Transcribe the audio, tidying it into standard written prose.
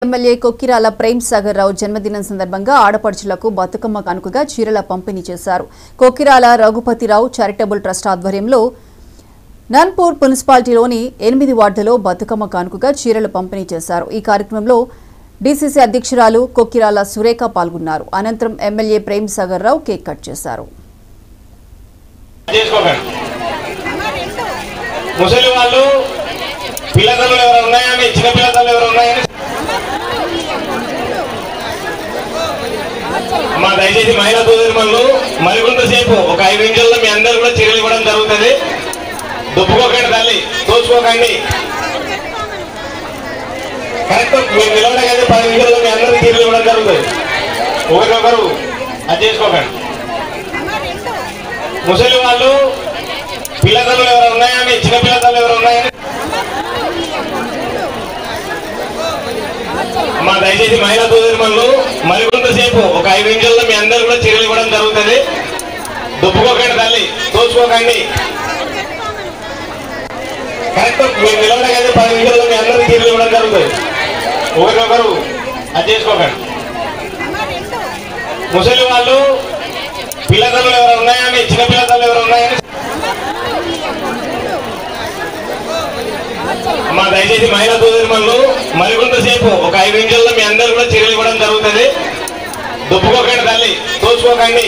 MLA Kokkirala Prem Sagar రావు జన్మదినం సందర్భంగా ఆడపడుచులకు బతుకమ్మ కానుకగా చీరల పంపిణీ చేశారు. కొక్కిరాల రఘుపతిరావు చారిటబుల్ ట్రస్ట్ ఆధ్వర్యంలో నాన్పూర్ మున్సిపాలిటీలోని 8 వార్డులలో బతుకమ్మ కానుకగా చీరలు పంపిణీ చేశారు. ఈ కార్యక్రమంలో డీసీసీ అధ్యక్షురాలు కొక్కిరాల సురేఖ పాల్గొన్నారు. అనంతరం ఎమ్మెల్యే ప్రేమ్ సాగర్ రావు కేక్ కట్ చేశారు. దయచేసి మహిళా సోదరులు మరికొంతసేపు ఒక 5 నిమిషాల్లో మీ అందరూ కూడా చీరలు ఇవ్వడం జరుగుతుంది. దుప్పుకోకండి, తల్లి తోచుకోకండి. కరెక్ట్ మీరు నిలబడగానే 10 నిమిషాల్లో మీ అందరికీ చీరలు ఇవ్వడం జరుగుతుంది. ఒకరికొకరు అది చేసుకోకండి. ముసలి వాళ్ళు పిల్లతల్లు ఎవరు ఉన్నాయా, మీ చిన్న పిల్లతల్లు ఎవరు ఉన్నాయని దయచేసి మహిళా సోదరులు మరికొంతసేపు ఒక 5 నిమిషాల్లో మీ అందరూ కూడా చీరలు ఇవ్వడం జరుగుతుంది. దుప్పుకోకండి, తల్లి తోచుకోకండి. కరెక్ట్ మీరు నిలబడగానే 10 నిమిషాల్లో మీ అందరికీ చీరలు ఇవ్వడం జరుగుతుంది. ఒకరికొకరు అది చేసుకోకండి. ముసలి వాళ్ళు పిల్లతల్లు ఎవరు ఉన్నాయా, మీ చిన్న పిల్లతల్లు ఎవరు ఉన్నాయని దయచేసి మహిళా సోదరులు మరికొంతసేపు ఒక 5 నిమిషాల్లో మీ అందరూ కూడా చీరలు ఇవ్వడం జరుగుతుంది. దుప్పుకోకండి, తల్లి తోచుకోకండి.